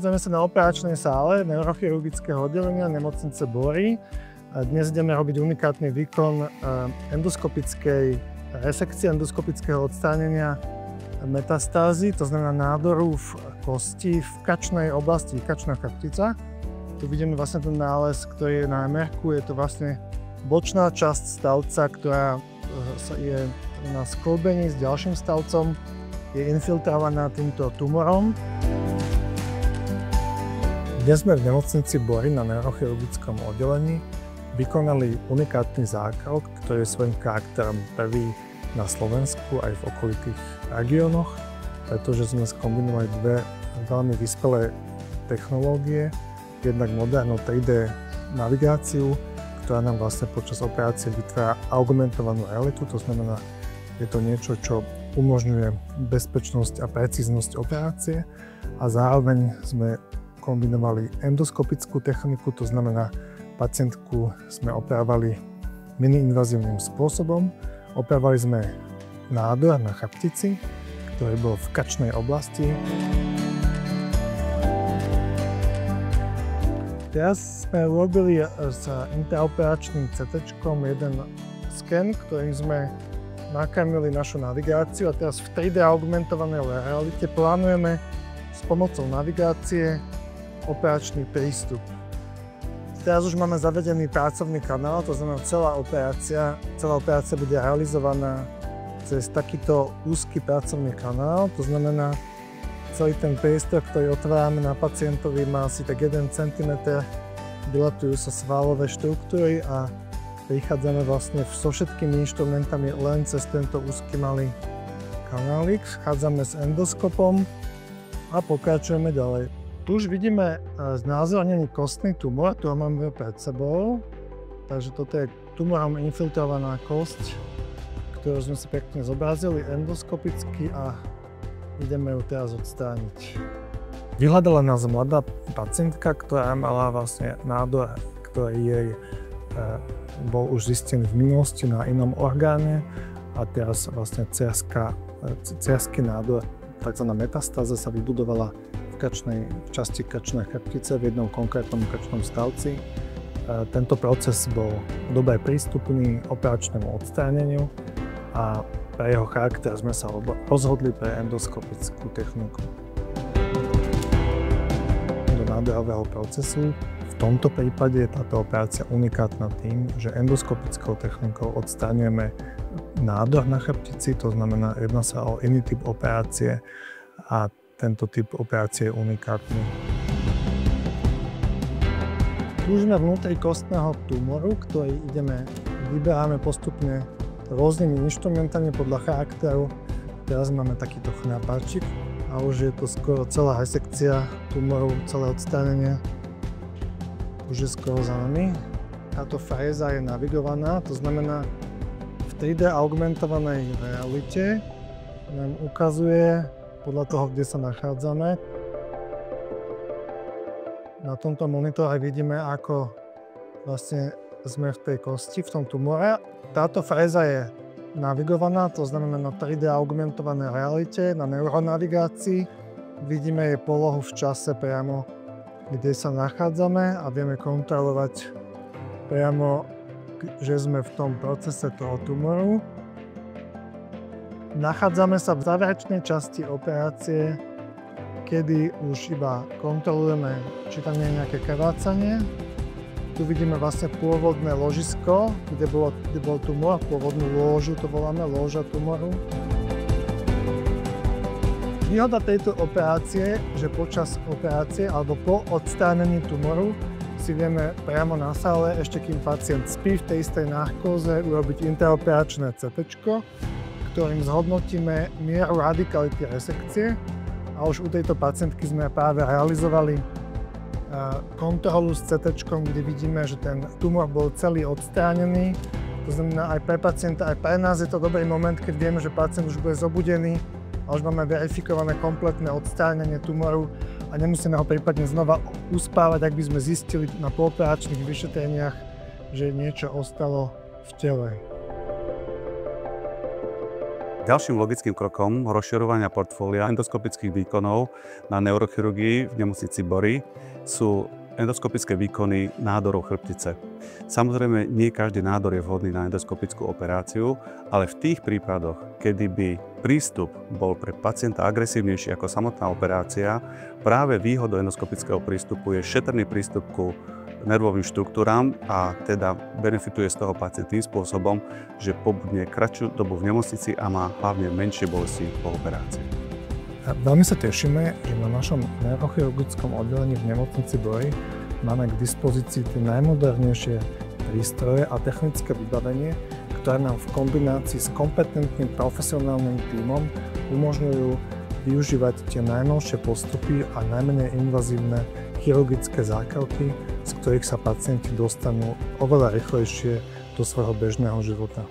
Nachádzame sa na operačnej sále neurochirurgického oddelenia nemocnice Bory. Dnes ideme robiť unikátny výkon endoskopickej resekcie, endoskopického odstránenia metastázy, to znamená nádoru v kosti v krčnej oblasti, krčná chrbtica. Tu vidíme vlastne ten nález, ktorý je na MR-ku. Je to vlastne bočná časť stavca, ktorá je na sklbení s ďalším stavcom, je infiltrovaná týmto tumorom. Dnes sme v nemocnici Bory na neurochirurgickom oddelení vykonali unikátny zákrok, ktorý je svojím charakterom prvý na Slovensku aj v okolitých regiónoch, pretože sme skombinovali dve veľmi vyspelé technológie, jednak modernú 3D navigáciu, ktorá nám vlastne počas operácie vytvára augmentovanú realitu, to znamená, je to niečo, čo umožňuje bezpečnosť a precíznosť operácie a zároveň sme kombinovali endoskopickú techniku, to znamená, pacientku sme operovali mini-invazívnym spôsobom. Operovali sme nádor na chrbtici, ktorý bol v krčnej oblasti. Teraz sme urobili s intraoperačným CT-čkom jeden sken, ktorým sme nakrmili našu navigáciu a teraz v 3D augmentovanej realite plánujeme s pomocou navigácie operačný prístup. Teraz už máme zavedený pracovný kanál, to znamená celá operácia bude realizovaná cez takýto úzky pracovný kanál, to znamená celý ten priestor, ktorý otvárame na pacientovi, má asi tak 1 cm, dilatujú sa svalové štruktúry a prichádzame vlastne so všetkými inštrumentami len cez tento úzky malý kanálik, vchádzame s endoskopom a pokračujeme ďalej. Tu už vidíme znázornený kostný tumor, ktorý máme pred sebou. Takže toto je tumorom infiltrovaná kosť, ktorú sme si pekne zobrazili endoskopicky a ideme ju teraz odstrániť. Vyhľadala nás mladá pacientka, ktorá mala vlastne nádor, ktorý jej bol už zistený v minulosti na inom orgáne a teraz vlastne cerský nádor, takzvaná metastáza, sa vybudovala v časti krčnej chrbtice v jednom konkrétnom krčnom stavci. Tento proces bol dobre prístupný operačnému odstráneniu a pre jeho charakter sme sa rozhodli pre endoskopickú techniku. Do nádorového procesu v tomto prípade je táto operácia unikátna tým, že endoskopickou technikou odstraňujeme nádor na chrbtici, to znamená, jedná sa o iný typ operácie a tento typ operácie je unikátny. Tu už sme vnútri kostného tumoru, ktorý vyberáme postupne rôznymi inštrumentami podľa charakteru. Teraz máme takýto chňapáčik a už je to skoro celá resekcia tumoru, celé odstránenie už je skoro za nami. Táto fréza je navigovaná, to znamená v 3D augmentovanej realite nám ukazuje podľa toho, kde sa nachádzame. Na tomto monitore vidíme, ako vlastne sme v tej kosti, v tom tumore. Táto fréza je navigovaná, to znamená na 3D augmentovanej realite, na neuronavigácii. Vidíme jej polohu v čase priamo, kde sa nachádzame a vieme kontrolovať priamo, že sme v tom procese toho tumoru. Nachádzame sa v záverečnej časti operácie, kedy už iba kontrolujeme, či tam nie je nejaké krvácanie. Tu vidíme vlastne pôvodné ložisko, kde bol tumor, pôvodnú lôžu, to voláme lôža tumoru. Výhoda tejto operácie, že počas operácie alebo po odstránení tumoru si vieme priamo na sále, ešte kým pacient spí v tej istej narkóze, urobiť intraoperačné CT-čko, ktorým zhodnotíme mieru radikality resekcie. A už u tejto pacientky sme práve realizovali kontrolu s CT-čkom, kde vidíme, že ten tumor bol celý odstránený. To znamená, aj pre pacienta, aj pre nás je to dobrý moment, keď vieme, že pacient už bude zobudený a už máme verifikované kompletné odstránenie tumoru a nemusíme ho prípadne znova uspávať, ak by sme zistili na pooperačných vyšetreniach, že niečo ostalo v tele. Ďalším logickým krokom rozširovania portfólia endoskopických výkonov na neurochirurgii v nemocnici Bory sú endoskopické výkony nádorov chrbtice. Samozrejme, nie každý nádor je vhodný na endoskopickú operáciu, ale v tých prípadoch, kedy by prístup bol pre pacienta agresívnejší ako samotná operácia, práve výhodou endoskopického prístupu je šetrný prístup ku nervovým štruktúram a teda benefituje z toho pacient tým spôsobom, že pobudne kratšiu dobu v nemocnici a má hlavne menšie bolesti po operácii. Veľmi sa tešíme, že na našom neurochirurgickom oddelení v nemocnici Bory máme k dispozícii tie najmodernejšie prístroje a technické vybavenie, ktoré nám v kombinácii s kompetentným profesionálnym tímom umožňujú využívať tie najnovšie postupy a najmenej invazívne chirurgické zákroky, z ktorých sa pacienti dostanú oveľa rýchlejšie do svojho bežného života.